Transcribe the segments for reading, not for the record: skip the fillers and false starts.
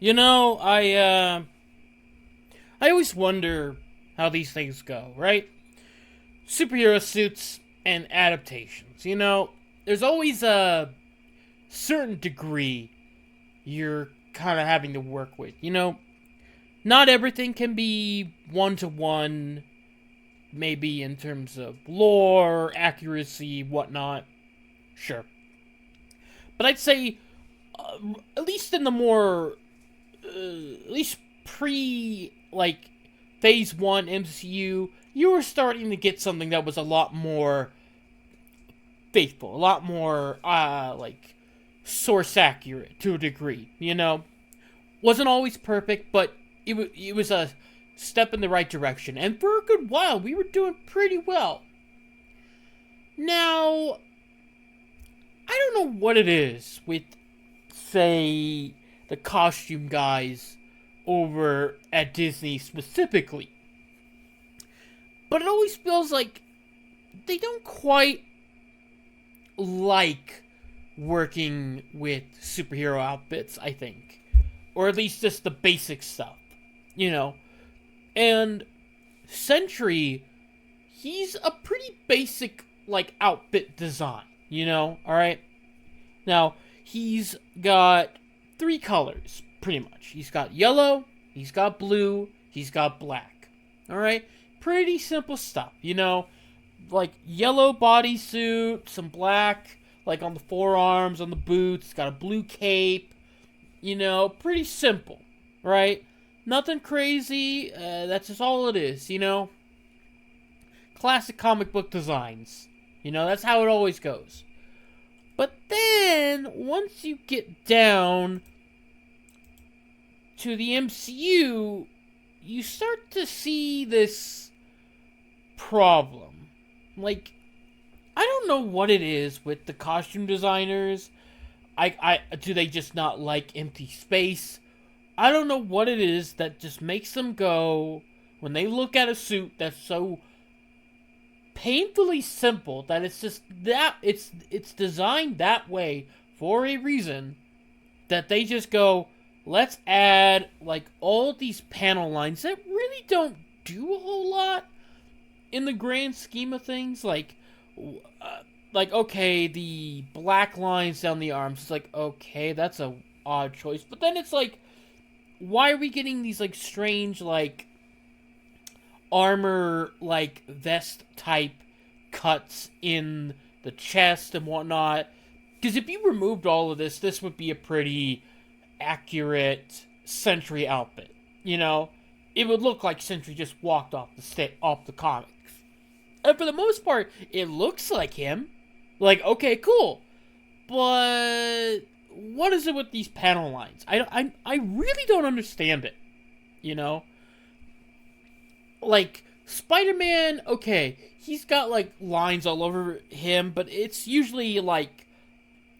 I always wonder how these things go, right? Superhero suits and adaptations. There's always a certain degree you're kind of having to work with. Not everything can be one to one, maybe in terms of lore, accuracy, whatnot. Sure. But I'd say, at least in the more, at least like, phase one MCU, you were starting to get something that was a lot more faithful, a lot more, source accurate to a degree, Wasn't always perfect, but it was a step in the right direction. And for a good while, we were doing pretty well. Now, I don't know what it is with, say, the costume guys over at Disney specifically, but it always feels like they don't quite like working with superhero outfits, I think. Or at least just the basic stuff, you know? And Sentry, he's a pretty basic, like, outfit design, Alright? Now, he's got three colors, pretty much. He's got yellow, he's got blue, he's got black. Alright? Pretty simple stuff, Like, yellow bodysuit, some black, like, on the forearms, on the boots, got a blue cape. Pretty simple, right? Nothing crazy. That's just all it is, Classic comic book designs. That's how it always goes. But then, once you get down to the MCU, you start to see this problem. Like, I don't know what it is with the costume designers. Do they just not like empty space? I don't know what it is that just makes them go, when they look at a suit that's so painfully simple that it's just that it's designed that way for a reason, that they just go, let's add like all these panel lines that really don't do a whole lot in the grand scheme of things. Like okay, the black lines down the arms, it's like, okay, that's a odd choice. But then it's like, why are we getting these like strange like armor like vest type cuts in the chest and whatnot? Because if you removed all of this would be a pretty accurate Sentry outfit. It would look like Sentry just walked off the comics. And for the most part, it looks like him. Like, okay, cool. But what is it with these panel lines? I really don't understand it. Like, Spider-Man, okay, he's got like lines all over him, but it's usually like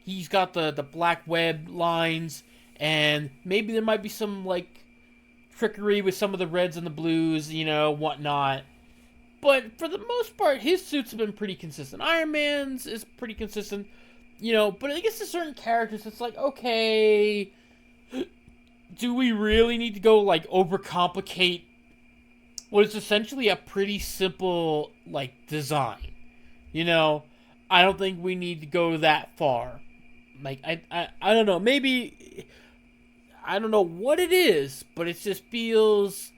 he's got the black web lines, and maybe there might be some like trickery with some of the reds and the blues, whatnot. But for the most part, his suits have been pretty consistent. Iron Man's is pretty consistent, but I guess to certain characters, it's like, okay, do we really need to go, like, overcomplicate what is essentially a pretty simple, like, design? I don't think we need to go that far. Like, I don't know, maybe, I don't know what it is, but it just feels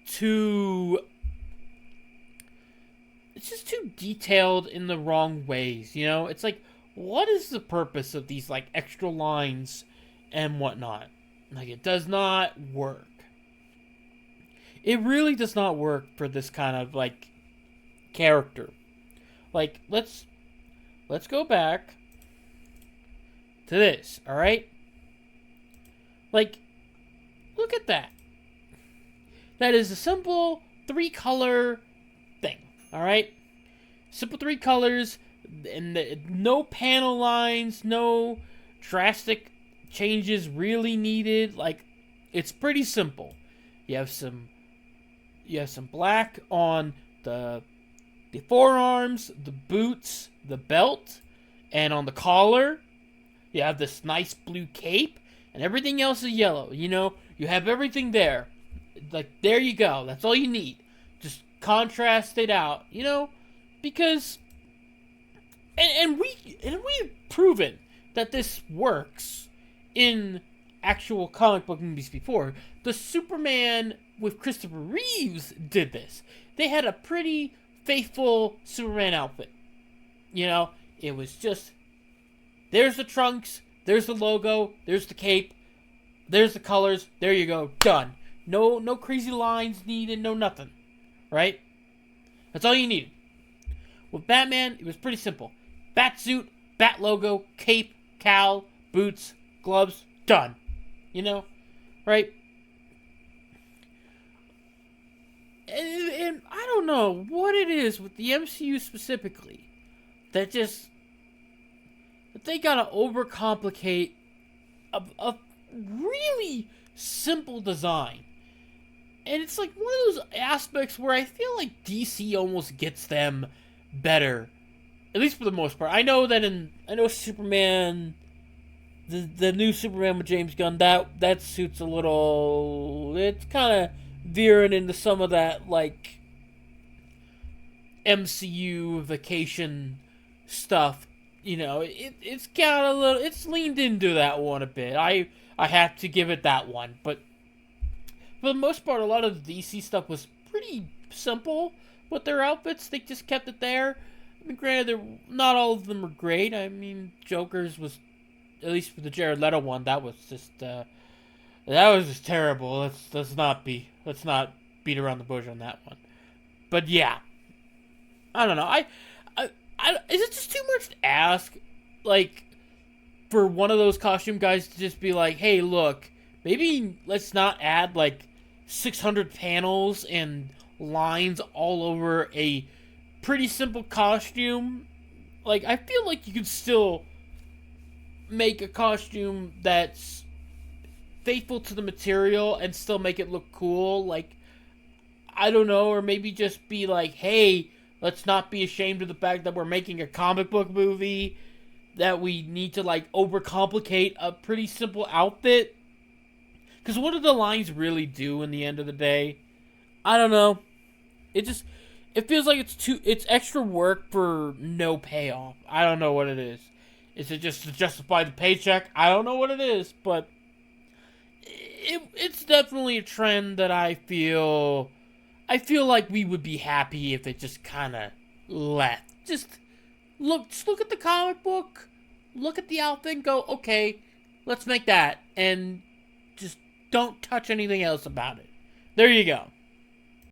too... It's just too detailed in the wrong ways, It's like, what is the purpose of these, like, extra lines and whatnot? Like, it does not work. It really does not work for this kind of, like, character. Like, let's go back to this, alright? Like, look at that. That is a simple 3-color thing. Alright? Simple 3 colors, and no panel lines, no drastic changes really needed. Like, it's pretty simple. You have some black on the forearms, the boots, the belt, and on the collar. You have this nice blue cape, and everything else is yellow. You have everything there. Like, there you go. That's all you need. Just contrast it out, because we've proven that this works in actual comic book movies before. The Superman with Christopher Reeves did this. They had a pretty faithful Superman outfit. It was just, there's the trunks, there's the logo, there's the cape, there's the colors, there you go, done. No crazy lines needed, no nothing. Right? That's all you needed. With Batman, it was pretty simple. Bat suit, bat logo, cape, cowl, boots, gloves, done. Right? And I don't know what it is with the MCU specifically that they gotta overcomplicate a really simple design. And it's like one of those aspects where I feel like DC almost gets them better, at least for the most part. I know Superman, the new Superman with James Gunn, that suit's a little, it's kind of veering into some of that like MCU vacation stuff. It's got a little, it's leaned into that one a bit. I have to give it that one, but for the most part, a lot of the DC stuff was pretty simple with their outfits. They just kept it there. I mean, granted, not all of them were great. I mean, Joker's was, at least for the Jared Leto one, that was just terrible. Let's not beat around the bush on that one. But yeah, I don't know. I is it just too much to ask, like, for one of those costume guys to just be like, hey, look, maybe let's not add like 600 panels and lines all over a pretty simple costume. Like, I feel like you could still make a costume that's faithful to the material and still make it look cool. Like, I don't know, or maybe just be like, hey, let's not be ashamed of the fact that we're making a comic book movie, that we need to like overcomplicate a pretty simple outfit. Because what do the lines really do in the end of the day? I don't know. It feels like it's extra work for no payoff. I don't know what it is. Is it just to justify the paycheck? I don't know what it is, but it's definitely a trend that I feel like we would be happy if it just kind of left. Just look at the comic book, look at the outfit, and go, okay, let's make that, and just don't touch anything else about it. There you go.